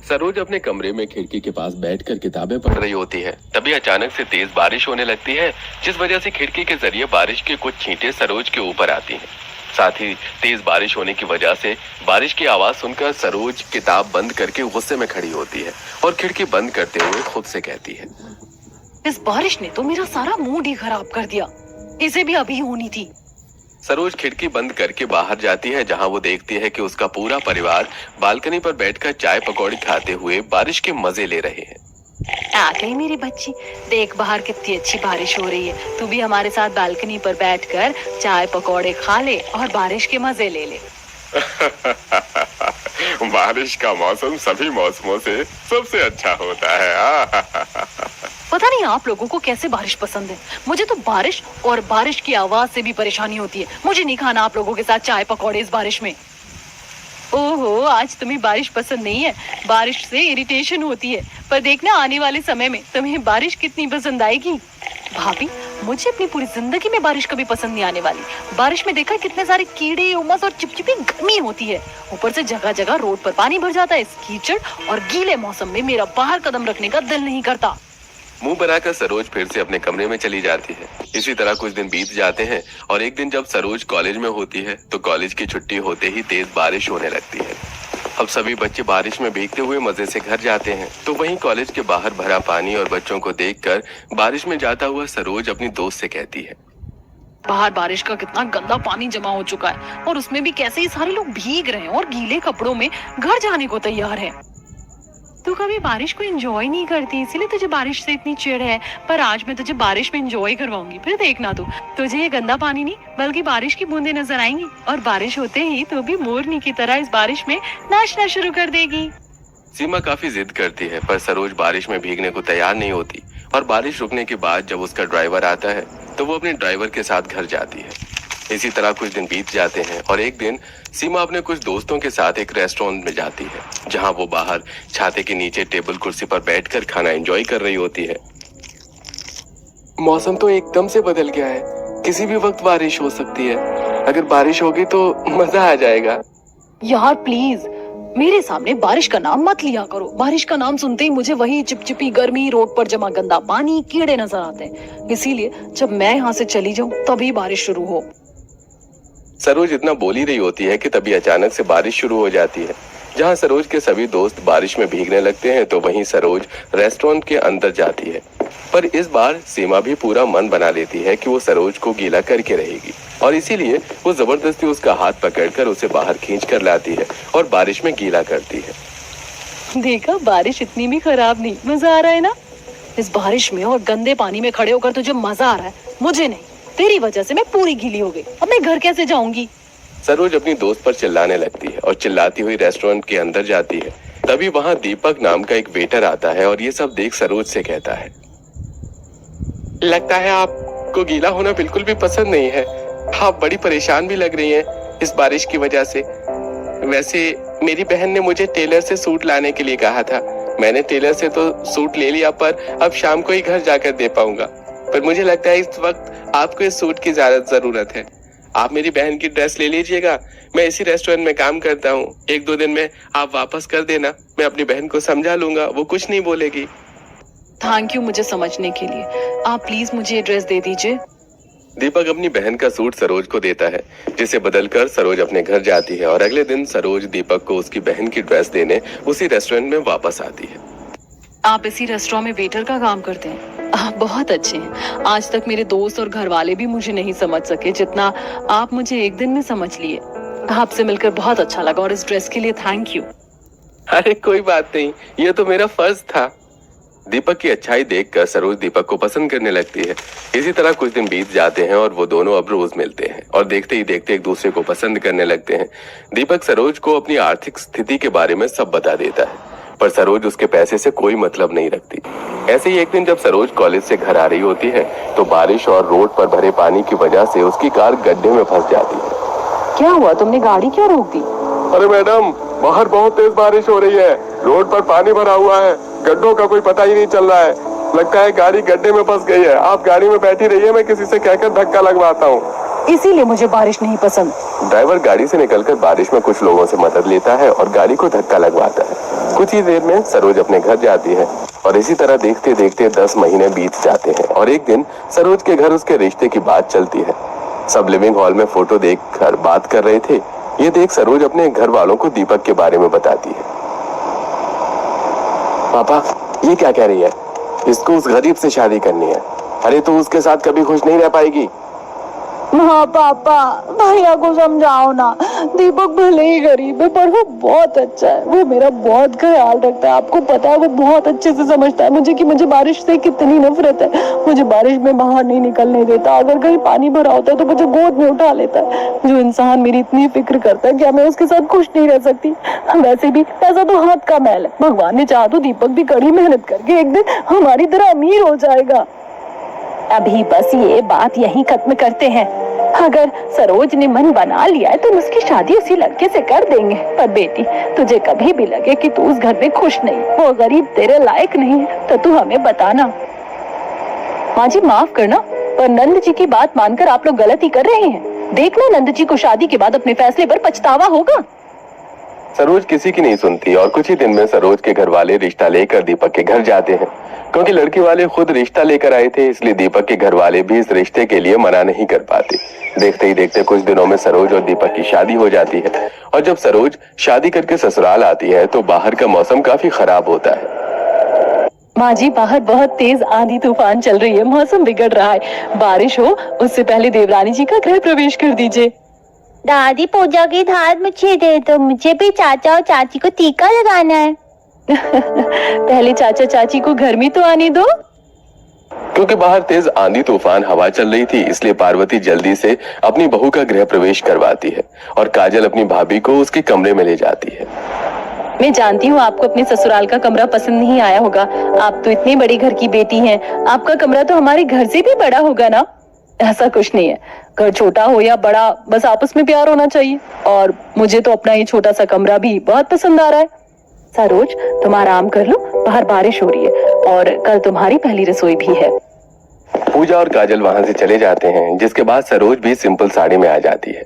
सरोज अपने कमरे में खिड़की के पास बैठकर किताबें पढ़ रही होती है। तभी अचानक से तेज बारिश होने लगती है, जिस वजह से खिड़की के जरिए बारिश के कुछ छींटे सरोज के ऊपर आती हैं। साथ ही तेज बारिश होने की वजह से बारिश की आवाज सुनकर सरोज किताब बंद करके गुस्से में खड़ी होती है और खिड़की बंद करते हुए खुद से कहती है, इस बारिश ने तो मेरा सारा मूड ही खराब कर दिया। इसे भी अभी होनी थी। सरोज खिड़की बंद करके बाहर जाती है, जहां वो देखती है कि उसका पूरा परिवार बालकनी पर बैठकर चाय पकौड़ी खाते हुए बारिश के मजे ले रहे हैं। आ गई मेरी बच्ची, देख बाहर कितनी अच्छी बारिश हो रही है। तू भी हमारे साथ बालकनी पर बैठकर चाय पकौड़े खा ले और बारिश के मजे ले ले। बारिश का मौसम सभी मौसमों से सबसे अच्छा होता है। पता नहीं आप लोगों को कैसे बारिश पसंद है। मुझे तो बारिश और बारिश की आवाज से भी परेशानी होती है। मुझे नहीं खाना आप लोगों के साथ चाय पकौड़े इस बारिश में। ओहो, आज तुम्हें बारिश पसंद नहीं है। बारिश से इरिटेशन होती है, पर देखना आने वाले समय में तुम्हें बारिश कितनी पसंद आएगी। भाभी, मुझे अपनी पूरी जिंदगी में बारिश कभी पसंद नहीं आने वाली। बारिश में देखा कितने सारे कीड़े, उमस और चिपचिपी गर्मी होती है। ऊपर से जगह जगह रोड पर पानी भर जाता है। इस कीचड़ और गीले मौसम में मेरा बाहर कदम रखने का दिल नहीं करता। मुंह बनाकर सरोज फिर से अपने कमरे में चली जाती है। इसी तरह कुछ दिन बीत जाते हैं और एक दिन जब सरोज कॉलेज में होती है तो कॉलेज की छुट्टी होते ही तेज बारिश होने लगती है। अब सभी बच्चे बारिश में भीगते हुए मजे से घर जाते हैं, तो वहीं कॉलेज के बाहर भरा पानी और बच्चों को देखकर बारिश में जाता हुआ सरोज अपनी दोस्त से कहती है, बाहर बारिश का कितना गंदा पानी जमा हो चुका है और उसमें भी कैसे ही सारे लोग भीग रहे हैं और गीले कपड़ों में घर जाने को तैयार है। तू कभी बारिश को एंजॉय नहीं करती, इसीलिए तुझे बारिश से इतनी चिढ़ है। पर आज मैं तुझे बारिश में एंजॉय करवाऊंगी, फिर देखना तू। तुझे ये गंदा पानी नहीं बल्कि बारिश की बूंदें नजर आएंगी और बारिश होते ही तू भी मोरनी की तरह इस बारिश में नाचना शुरू कर देगी। सीमा काफी जिद करती है, पर सरोज बारिश में भीगने को तैयार नहीं होती और बारिश रुकने के बाद जब उसका ड्राइवर आता है तो वो अपने ड्राइवर के साथ घर जाती है। इसी तरह कुछ दिन बीत जाते हैं और एक दिन सीमा अपने कुछ दोस्तों के साथ एक रेस्टोरेंट में जाती है, जहां वो बाहर छाते के नीचे टेबल कुर्सी पर बैठकर खाना एंजॉय कर रही होती है। मौसम तो एकदम से बदल गया है, किसी भी वक्त बारिश हो सकती है। अगर बारिश होगी तो मजा आ जाएगा। यार प्लीज मेरे सामने बारिश का नाम मत लिया करो। बारिश का नाम सुनते ही मुझे वही चिपचिपी गर्मी, रोड पर जमा गंदा पानी, कीड़े नजर आते हैं। इसीलिए जब मैं यहाँ से चली जाऊँ तभी बारिश शुरू हो। सरोज इतना बोल ही रही होती है कि तभी अचानक से बारिश शुरू हो जाती है। जहां सरोज के सभी दोस्त बारिश में भीगने लगते हैं तो वहीं सरोज रेस्टोरेंट के अंदर जाती है। पर इस बार सीमा भी पूरा मन बना लेती है कि वो सरोज को गीला करके रहेगी और इसीलिए वो जबरदस्ती उसका हाथ पकड़कर उसे बाहर खींच कर लाती है और बारिश में गीला करती है। देखा, बारिश इतनी भी खराब नहीं, मजा आ रहा है ना। इस बारिश में और गंदे पानी में खड़े होकर तुझे मजा आ रहा है, मुझे नहीं। तेरी वजह से मैं पूरी गीली हो गई। अब मैं घर कैसे जाऊंगी। सरोज अपनी दोस्त पर चिल्लाने लगती है और चिल्लाती हुई रेस्टोरेंट के अंदर जाती है। तभी वहां दीपक नाम का एक वेटर आता है और ये सब देख सरोज से कहता है, लगता है आपको गीला होना बिल्कुल भी पसंद नहीं है। आप बड़ी परेशान भी लग रही हैं इस बारिश की वजह से। वैसे मेरी बहन ने मुझे टेलर से सूट लाने के लिए कहा था। मैंने टेलर से तो सूट ले लिया, पर अब शाम को ही घर जाकर दे पाऊंगा। पर मुझे लगता है इस वक्त आपको इस सूट की ज्यादा जरूरत है। आप मेरी बहन की ड्रेस ले लीजिएगा। मैं इसी रेस्टोरेंट में काम करता हूँ। 1-2 दिन में आप वापस कर देना। मैं अपनी बहन को समझा लूंगा, वो कुछ नहीं बोलेगी। थैंक यू मुझे समझने के लिए। आप प्लीज मुझे ये ड्रेस दे दीजिए। दीपक अपनी बहन का सूट सरोज को देता है, जिसे बदलकर सरोज अपने घर जाती है और अगले दिन सरोज दीपक को उसकी बहन की ड्रेस देने उसी रेस्टोरेंट में वापस आती है। आप इसी रेस्टोरेंट में वेटर का काम करते हैं? आप बहुत अच्छे हैं। आज तक मेरे दोस्त और घर वाले भी मुझे नहीं समझ सके जितना आप मुझे एक दिन में समझ लिए। आपसे मिलकर बहुत अच्छा लगा और इस ड्रेस के लिए थैंक यू। अरे कोई बात नहीं, ये तो मेरा फर्ज था। दीपक की अच्छाई देखकर सरोज दीपक को पसंद करने लगती है। इसी तरह कुछ दिन बीत जाते हैं और वो दोनों अब रोज मिलते हैं और देखते ही देखते एक दूसरे को पसंद करने लगते हैं। दीपक सरोज को अपनी आर्थिक स्थिति के बारे में सब बता देता है, पर सरोज उसके पैसे से कोई मतलब नहीं रखती। ऐसे ही एक दिन जब सरोज कॉलेज से घर आ रही होती है तो बारिश और रोड पर भरे पानी की वजह से उसकी कार गड्ढे में फंस जाती है। क्या हुआ, तुमने गाड़ी क्यों रोक दी? अरे मैडम, बाहर बहुत तेज बारिश हो रही है। रोड पर पानी भरा हुआ है, गड्ढों का कोई पता ही नहीं चल रहा है। लगता है गाड़ी गड्ढे में फंस गई है। आप गाड़ी में बैठी रहिए, मैं किसी से कहकर धक्का लगवाता हूँ। इसीलिए मुझे बारिश नहीं पसंद। ड्राइवर गाड़ी से निकलकर बारिश में कुछ लोगों से मदद लेता है और गाड़ी को धक्का लगवाता है। कुछ ही देर में सरोज अपने घर जाती है और इसी तरह देखते देखते 10 महीने बीत जाते हैं और एक दिन सरोज के घर उसके रिश्ते की बात चलती है। सब लिविंग हॉल में फोटो देखकर बात कर रहे थे। ये देख सरोज अपने घर वालों को दीपक के बारे में बताती है। पापा, ये क्या कह रही है? इसको उस गरीब से शादी करनी है। अरे तो उसके साथ कभी खुश नहीं रह पाएगी। हाँ पापा, भैया को समझाओ ना। दीपक भले ही गरीब है पर वो बहुत अच्छा है। वो मेरा बहुत ख्याल रखता है। आपको पता है वो बहुत अच्छे से समझता है मुझे कि मुझे बारिश से कितनी नफरत है। मुझे बारिश में बाहर नहीं निकलने देता। अगर कहीं पानी भरा होता है तो मुझे गोद में उठा लेता है। जो इंसान मेरी इतनी फिक्र करता है, क्या मैं उसके साथ खुश नहीं रह सकती? वैसे भी पैसा तो हाथ का मैल है। भगवान ने चाहा तो दीपक भी कड़ी मेहनत करके एक दिन हमारी तरह अमीर हो जाएगा। अभी बस ये बात यहीं खत्म करते हैं। अगर सरोज ने मन बना लिया है तो उसकी शादी उसी लड़के से कर देंगे। पर बेटी, तुझे कभी भी लगे कि तू उस घर में खुश नहीं, वो गरीब तेरे लायक नहीं है, तो तू हमें बताना। माँ जी माफ करना, पर नंद जी की बात मानकर आप लोग गलती कर रहे हैं। देखना नंद जी को शादी के बाद अपने फैसले पर पछतावा होगा। सरोज किसी की नहीं सुनती और कुछ ही दिन में सरोज के घर वाले रिश्ता लेकर दीपक के घर जाते हैं। क्योंकि लड़की वाले खुद रिश्ता लेकर आए थे, इसलिए दीपक के घर वाले भी इस रिश्ते के लिए मना नहीं कर पाते। देखते ही देखते कुछ दिनों में सरोज और दीपक की शादी हो जाती है। और जब सरोज शादी करके ससुराल आती है तो बाहर का मौसम काफी खराब होता है। माँ जी, बाहर बहुत तेज आंधी तूफान चल रही है। मौसम बिगड़ रहा है। बारिश हो उससे पहले देवरानी जी का गृह प्रवेश कर दीजिए। दादी, पूजा की थाल मुझे दे दो। मुझे भी चाचा और चाची को टीका लगाना है। पहले चाचा चाची को घर में तो आने दो। क्योंकि बाहर तेज आंधी तूफान हवा चल रही थी, इसलिए पार्वती जल्दी से अपनी बहू का गृह प्रवेश करवाती है और काजल अपनी भाभी को उसके कमरे में ले जाती है। मैं जानती हूँ आपको अपने ससुराल का कमरा पसंद नहीं आया होगा। आप तो इतनी बड़ी घर की बेटी हैं। आपका कमरा तो हमारे घर से भी बड़ा होगा ना? ऐसा कुछ नहीं है। घर छोटा हो या बड़ा, बस आपस में प्यार होना चाहिए। और मुझे तो अपना ये छोटा सा कमरा भी बहुत पसंद आ रहा है। सरोज, तुम आराम कर लो, बाहर बारिश हो रही है और कल तुम्हारी पहली रसोई भी है। पूजा और काजल वहां से चले जाते हैं, जिसके बाद सरोज भी सिंपल साड़ी में आ जाती है।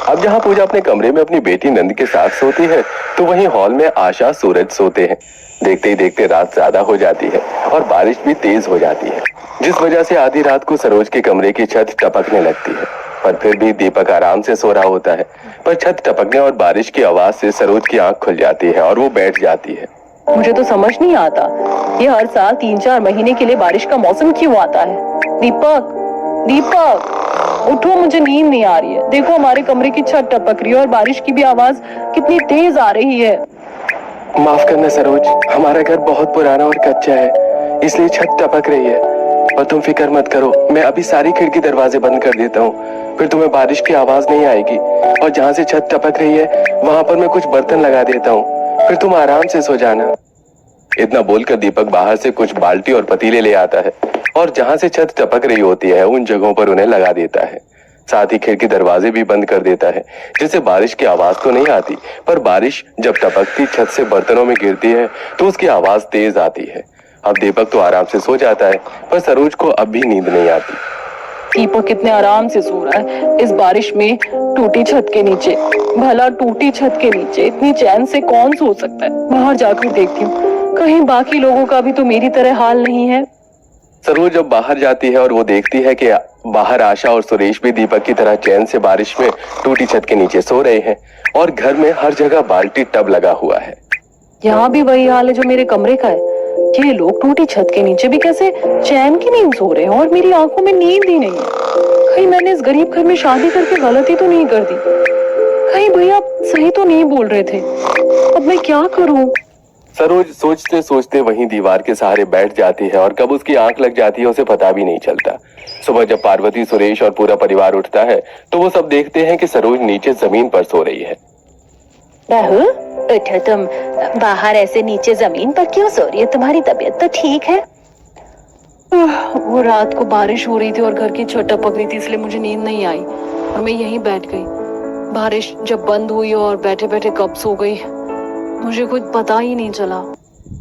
अब जहाँ पूजा अपने कमरे में अपनी बेटी नंद के साथ सोती है, तो वहीं हॉल में आशा सूरज सोते हैं। देखते ही देखते रात ज्यादा हो जाती है और बारिश भी तेज हो जाती है, जिस वजह से आधी रात को सरोज के कमरे की छत टपकने लगती है। पर फिर भी दीपक आराम से सो रहा होता है। पर छत टपकने और बारिश की आवाज से सरोज की आंख खुल जाती है और वो बैठ जाती है। मुझे तो समझ नहीं आता, ये हर साल 3-4 महीने के लिए बारिश का मौसम क्यों आता है? दीपक, दीपक उठो, मुझे नींद नहीं आ रही है। देखो हमारे कमरे की छत टपक रही है और बारिश की भी आवाज कितनी तेज आ रही है। माफ करना सरोज, हमारा घर बहुत पुराना और कच्चा है, इसलिए छत टपक रही है। और तुम फिक्र मत करो, मैं अभी सारी खिड़की दरवाजे बंद कर देता हूँ, फिर तुम्हें बारिश की आवाज नहीं आएगी। और जहाँ से छत टपक रही है वहां पर मैं कुछ बर्तन लगा देता हूँ, फिर तुम आराम से सो जाना। इतना बोलकर दीपक बाहर से कुछ बाल्टी और पतीले ले आता है और जहाँ से छत टपक रही होती है उन जगहों पर उन्हें लगा देता है। साथ ही खिड़की दरवाजे भी बंद कर देता है, जिससे बारिश की आवाज तो नहीं आती, पर बारिश जब टपकती छत से बर्तनों में गिरती है तो उसकी आवाज तेज आती है। अब दीपक तो आराम से सो जाता है, पर सरोज को अब भी नींद नहीं आती। दीपक कितने आराम से सो रहा है इस बारिश में टूटी छत के नीचे। भला टूटी छत के नीचे इतनी चैन से कौन सो सकता है? बाहर जाकर देखती हूँ, कहीं बाकी लोगों का भी तो मेरी तरह हाल नहीं है। सरोज जब बाहर जाती है और वो देखती है कि बाहर आशा और सुरेश भी दीपक की तरह चैन से बारिश में टूटी छत के नीचे सो रहे हैं और घर में हर जगह बाल्टी टब लगा हुआ है। यहाँ भी वही हाल है जो मेरे कमरे का है। ये लोग टूटी छत के नीचे भी कैसे चैन की नींद सो रहे हैं और मेरी आंखों में नींद ही नहीं है। कहीं मैंने इस गरीब घर में शादी करके गलती तो नहीं कर दी? कहीं भैया सही तो नहीं बोल रहे थे? अब मैं क्या करूं? सरोज सोचते सोचते वहीं दीवार के सहारे बैठ जाती है और कब उसकी आंख लग जाती है उसे पता भी नहीं चलता। सुबह जब पार्वती, सुरेश और पूरा परिवार उठता है तो वो सब देखते हैं कि सरोज नीचे जमीन पर सो रही है। बहू, उठो तुम। बाहर ऐसे नीचे जमीन पर क्यों सो रही है? तुम्हारी तबीयत तो ठीक है? वो रात को बारिश हो रही थी और घर की छत टपक रही थी, इसलिए मुझे नींद नहीं आई और मैं यहीं बैठ गई। बारिश जब बंद हुई और बैठे बैठे कब सो गई मुझे कुछ पता ही नहीं चला।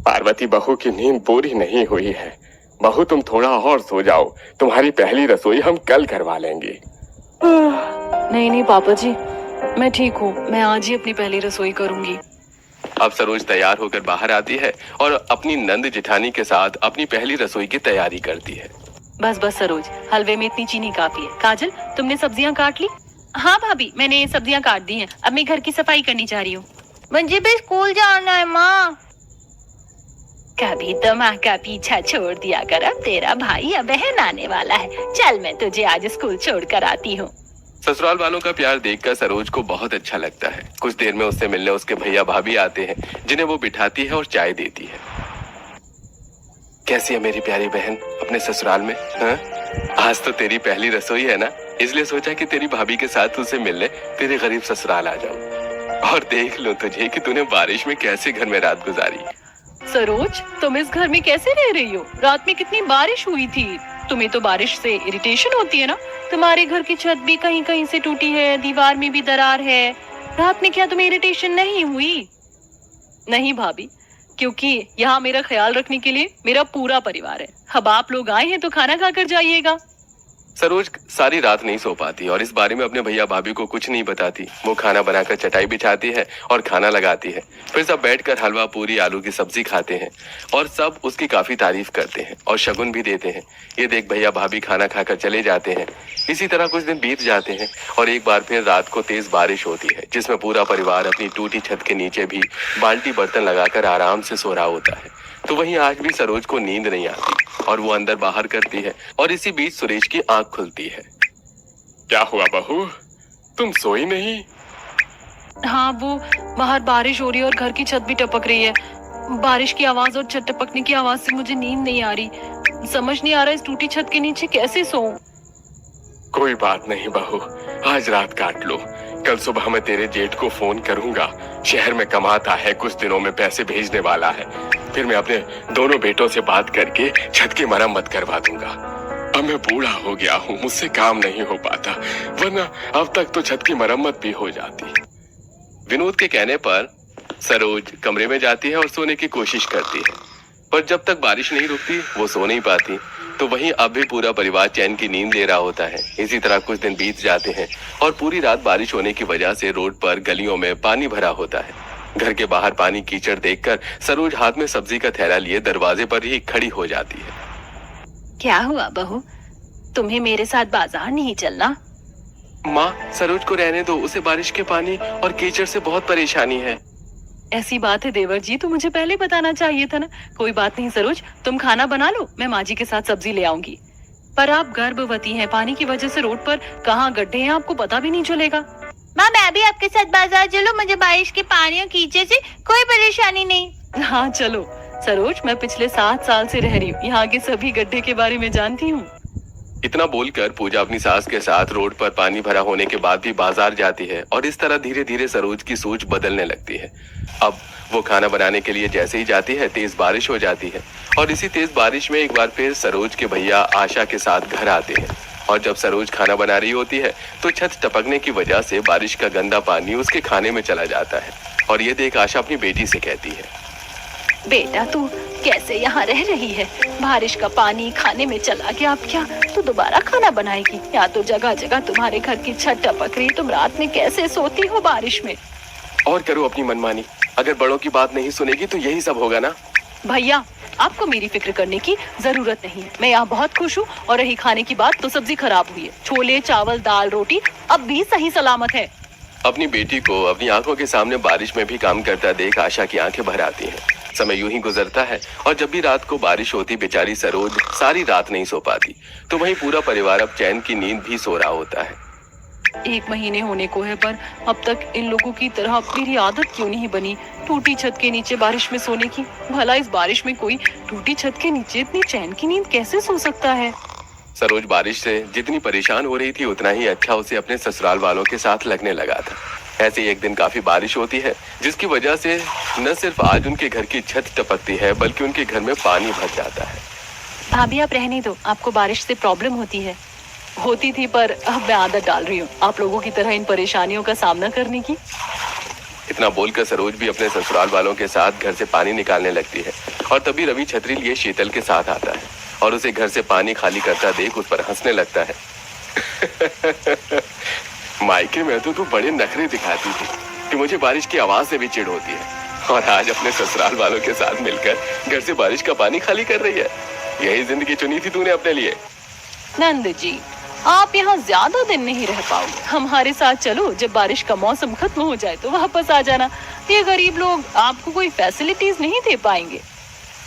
पार्वती, बहू की नींद पूरी नहीं हुई है। बहू तुम थोड़ा और सो जाओ, तुम्हारी पहली रसोई हम कल करवा लेंगे। नहीं नहीं पापा जी, मैं ठीक हूँ, मैं आज ही अपनी पहली रसोई करूंगी। अब सरोज तैयार होकर बाहर आती है और अपनी नंद जिठानी के साथ अपनी पहली रसोई की तैयारी करती है। बस बस सरोज, हलवे में इतनी चीनी काफी है। काजल, तुमने सब्जियां काट ली? हाँ भाभी, मैंने सब्जियां काट दी हैं। अब मैं घर की सफाई करनी चाह रही हूँ। मुझे भी स्कूल जाना है माँ। कभी तो माँ का पीछा छोड़ दिया कर, अब तेरा भाई या बहन आने वाला है। चल मैं तुझे आज स्कूल छोड़ कर आती हूँ। ससुराल वालों का प्यार देखकर सरोज को बहुत अच्छा लगता है। कुछ देर में उससे मिलने उसके भैया भाभी आते हैं, जिन्हें वो बिठाती है और चाय देती है। कैसी है मेरी प्यारी बहन अपने ससुराल में? हाँ? आज तो तेरी पहली रसोई है ना, इसलिए सोचा कि तेरी भाभी के साथ तुझसे मिलने तेरे गरीब ससुराल आ जाऊं और देख लो तुझे कि तूने बारिश में कैसे घर में रात गुजारी। सरोज, तुम इस घर में कैसे रह रही हो? रात में कितनी बारिश हुई थी। तुम्हें तो बारिश से इरिटेशन होती है ना? तुम्हारे घर की छत भी कहीं कहीं से टूटी है, दीवार में भी दरार है। रात में क्या तुम्हें इरिटेशन नहीं हुई? नहीं भाभी, क्योंकि यहाँ मेरा ख्याल रखने के लिए मेरा पूरा परिवार है। अब आप लोग आए हैं तो खाना खाकर जाइएगा। सरोज सारी रात नहीं सो पाती और इस बारे में अपने भैया भाभी को कुछ नहीं बताती। वो खाना बनाकर चटाई बिछाती है और खाना लगाती है। फिर सब बैठकर हलवा पूरी आलू की सब्जी खाते हैं और सब उसकी काफी तारीफ करते हैं और शगुन भी देते हैं। ये देख भैया भाभी खाना खाकर चले जाते हैं। इसी तरह कुछ दिन बीत जाते हैं और एक बार फिर रात को तेज बारिश होती है, जिसमें पूरा परिवार अपनी टूटी छत के नीचे भी बाल्टी बर्तन लगाकर आराम से सो रहा होता है। तो वहीं आज भी सरोज को नींद नहीं आती और वो अंदर बाहर करती है और इसी बीच सुरेश की आंख खुलती है। क्या हुआ बहू, तुम सोई नहीं? हाँ, वो बाहर बारिश हो रही है और घर की छत भी टपक रही है। बारिश की आवाज और छत टपकने की आवाज से मुझे नींद नहीं आ रही। समझ नहीं आ रहा इस टूटी छत के नीचे कैसे सोऊं। कोई बात नहीं बहू, आज रात काट लो। कल सुबह मैं तेरे जेठ को फोन करूंगा। शहर में कमाता है, कुछ दिनों में पैसे भेजने वाला है। फिर मैं अपने दोनों बेटों से बात करके छत की मरम्मत करवा दूंगा। अब मैं बूढ़ा हो गया हूँ, मुझसे काम नहीं हो पाता, वरना अब तक तो छत की मरम्मत भी हो जाती। विनोद के कहने पर सरोज कमरे में जाती है और सोने की कोशिश करती है, पर जब तक बारिश नहीं रुकती वो सो नहीं पाती। तो वहीं अब भी पूरा परिवार चैन की नींद ले रहा होता है। इसी तरह कुछ दिन बीत जाते हैं और पूरी रात बारिश होने की वजह से रोड पर गलियों में पानी भरा होता है। घर के बाहर पानी कीचड़ देखकर सरोज हाथ में सब्जी का थैला लिए दरवाजे पर ही खड़ी हो जाती है। क्या हुआ बहू, तुम्हें मेरे साथ बाजार नहीं चलना? माँ, सरोज को रहने दो, उसे बारिश के पानी और कीचड़ से बहुत परेशानी है। ऐसी बात है देवर जी, तो मुझे पहले बताना चाहिए था ना। कोई बात नहीं सरोज, तुम खाना बना लो, मैं माँ जी के साथ सब्जी ले आऊंगी। पर आप गर्भवती हैं, पानी की वजह से रोड पर कहाँ गड्ढे हैं आपको पता भी नहीं चलेगा। माँ, मैं भी आपके साथ बाजार चलूं? मुझे बारिश के पानी और कीचड़ से कोई परेशानी नहीं। हाँ चलो। सरोज, मैं पिछले 7 साल से रह रही हूँ, यहाँ के सभी गड्ढे के बारे में जानती हूँ। इतना बोलकर पूजा अपनी सास के साथ रोड पर पानी भरा होने के बाद भी बाजार जाती है और इस तरह धीरे धीरे सरोज की सोच बदलने लगती है। अब वो खाना बनाने के लिए जैसे ही जाती है तेज बारिश हो जाती है और इसी तेज बारिश में एक बार फिर सरोज के भैया आशा के साथ घर आते हैं और जब सरोज खाना बना रही होती है तो छत टपकने की वजह से बारिश का गंदा पानी उसके खाने में चला जाता है और ये देख आशा अपनी बेटी से कहती है, बेटा तू कैसे यहाँ रह रही है? बारिश का पानी खाने में चला गया, अब क्या तू दोबारा खाना बनाएगी? या तो जगह जगह तुम्हारे घर की छत टपक रही, तुम रात में कैसे सोती हो बारिश में? और करो अपनी मनमानी, अगर बड़ों की बात नहीं सुनेगी तो यही सब होगा ना। भैया, आपको मेरी फिक्र करने की जरूरत नहीं है। मैं यहाँ बहुत खुश हूँ और रही खाने की बात तो सब्जी खराब हुई है। छोले चावल दाल रोटी अब भी सही सलामत है। अपनी बेटी को अपनी आंखों के सामने बारिश में भी काम करता देख आशा की आंखें भर आती हैं। समय यूं ही गुजरता है और जब भी रात को बारिश होती बेचारी सरोज सारी रात नहीं सो पाती। तो वहीं पूरा परिवार अब चैन की नींद भी सो रहा होता है। 1 महीने होने को है, पर अब तक इन लोगों की तरह मेरी आदत क्यों नहीं बनी टूटी छत के नीचे बारिश में सोने की। भला इस बारिश में कोई टूटी छत के नीचे इतनी चैन की नींद कैसे सो सकता है। सरोज बारिश से जितनी परेशान हो रही थी उतना ही अच्छा उसे अपने ससुराल वालों के साथ लगने लगा था। ऐसे ही एक दिन काफी बारिश होती है जिसकी वजह से न सिर्फ आज उनके घर की छत टपकती है बल्कि उनके घर में पानी भर जाता है। भाभी आप रहने दो, आपको बारिश से प्रॉब्लम होती थी पर अब मैं आदत डाल रही हूँ आप लोगों की तरह इन परेशानियों का सामना करने की। इतना बोलकर सरोज भी अपने ससुराल वालों के साथ घर से पानी निकालने लगती है और तभी रवि छतरी लिए शीतल के साथ आता है और उसे घर से पानी खाली करता देख उस पर हंसने लगता है। मायके में तो तू बड़े नखरे दिखाती थी कि मुझे बारिश की आवाज से भी चिढ़ होती है, और आज अपने ससुराल वालों के साथ मिलकर घर से बारिश का पानी खाली कर रही है। यही जिंदगी चुनी थी तूने अपने लिए। नंद जी, आप यहाँ ज्यादा दिन नहीं रह पाओगे। हमारे साथ चलो, जब बारिश का मौसम खत्म हो जाए तो वापस आ जाना। ये गरीब लोग आपको कोई फैसिलिटीज नहीं दे पाएंगे।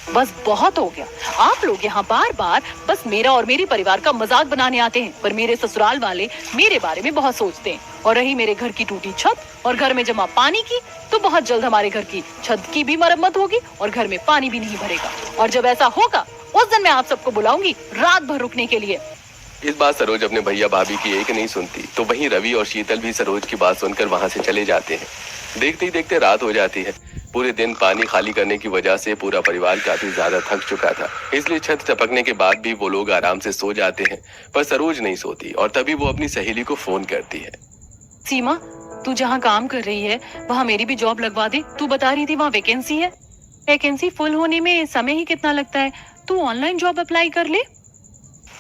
बस बहुत हो गया। आप लोग यहाँ बार बार बस मेरा और मेरे परिवार का मजाक बनाने आते हैं, पर मेरे ससुराल वाले मेरे बारे में बहुत सोचते हैं। और रही मेरे घर की टूटी छत और घर में जमा पानी की, तो बहुत जल्द हमारे घर की छत की भी मरम्मत होगी और घर में पानी भी नहीं भरेगा। और जब ऐसा होगा उस दिन मैं आप सबको बुलाऊंगी रात भर रुकने के लिए। इस बात सरोज अपने भैया भाभी की एक नहीं सुनती, तो वहीं रवि और शीतल भी सरोज की बात सुनकर वहां से चले जाते हैं। देखते ही देखते रात हो जाती है। पूरे दिन पानी खाली करने की वजह से पूरा परिवार काफी ज्यादा थक चुका था, इसलिए छत टपकने के बाद भी वो लोग आराम से सो जाते हैं। पर सरोज नहीं सोती और तभी वो अपनी सहेली को फोन करती है। सीमा, तू जहाँ काम कर रही है वहाँ मेरी भी जॉब लगवा दे। तू बता रही थी वहाँ वैकेंसी है। वैकेंसी फुल होने में समय ही कितना लगता है, तू ऑनलाइन जॉब अप्लाई कर ले।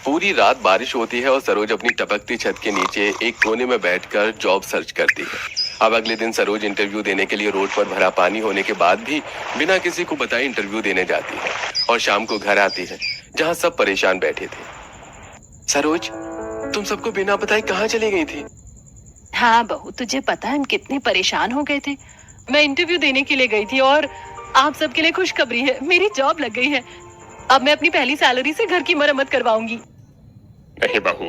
पूरी रात बारिश होती है और सरोज अपनी टपकती छत के नीचे एक कोने में बैठकर जॉब सर्च करती है। अब अगले दिन सरोज इंटरव्यू देने के लिए रोड पर भरा पानी होने के बाद भी बिना किसी को बताए इंटरव्यू देने जाती है और शाम को घर आती है जहां सब परेशान बैठे थे। सरोज, तुम सबको बिना बताए कहाँ चली गई थी? हाँ बहू, तुझे पता है हम कितने परेशान हो गए थे। मैं इंटरव्यू देने के लिए गई थी और आप सबके लिए खुशखबरी है, मेरी जॉब लग गई है। अब मैं अपनी पहली सैलरी से घर की मरम्मत करवाऊंगी। नहीं बहू,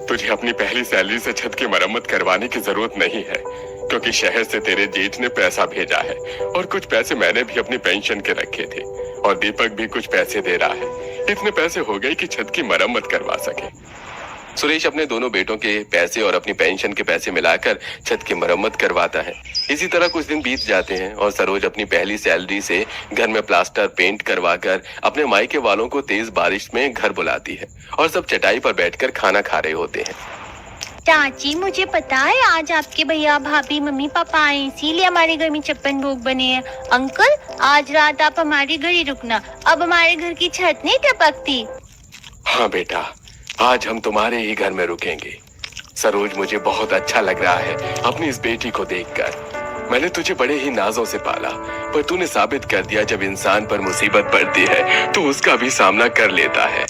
तुझे अपनी पहली सैलरी से छत की मरम्मत करवाने की जरूरत नहीं है, क्योंकि शहर से तेरे जेठ ने पैसा भेजा है और कुछ पैसे मैंने भी अपनी पेंशन के रखे थे और दीपक भी कुछ पैसे दे रहा है। इतने पैसे हो गए कि छत की मरम्मत करवा सके। सुरेश अपने दोनों बेटों के पैसे और अपनी पेंशन के पैसे मिलाकर छत की मरम्मत करवाता है। इसी तरह कुछ दिन बीत जाते हैं और सरोज अपनी पहली सैलरी से घर में प्लास्टर पेंट करवाकर अपने मायके वालों को तेज बारिश में घर बुलाती है और सब चटाई पर बैठकर खाना खा रहे होते हैं। चाची, मुझे पता है आज आपके भैया भाभी मम्मी पापा आए, इसीलिए हमारे घर में 56 भोग बने हैं। अंकल, आज रात आप हमारे घर ही रुकना, अब हमारे घर की छत नहीं टपकती। हाँ बेटा, आज हम तुम्हारे ही घर में रुकेंगे। सरोज, मुझे बहुत अच्छा लग रहा है अपनी इस बेटी को देखकर। मैंने तुझे बड़े ही नाजों से पाला, पर तूने साबित कर दिया जब इंसान पर मुसीबत पड़ती है तो उसका भी सामना कर लेता है।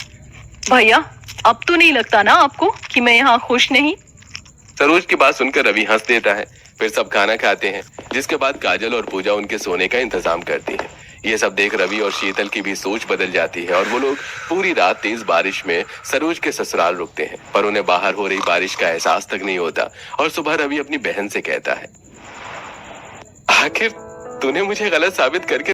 भैया, अब तो नहीं लगता ना आपको कि मैं यहाँ खुश नहीं? सरोज की बात सुनकर रवि हंस देता है। फिर सब खाना खाते हैं, जिसके बाद काजल और पूजा उनके सोने का इंतजाम करती है। ये सब देख रवि और शीतल की भी सोच बदल जाती है और वो लोग पूरी रात तेज बारिश में सरोज के ससुराल रुकते हैं, पर उन्हें बाहर हो रही बारिश का एहसास तक नहीं होता। और सुबह रवि अपनी बहन से कहता है, आखिर तूने मुझे गलत साबित करके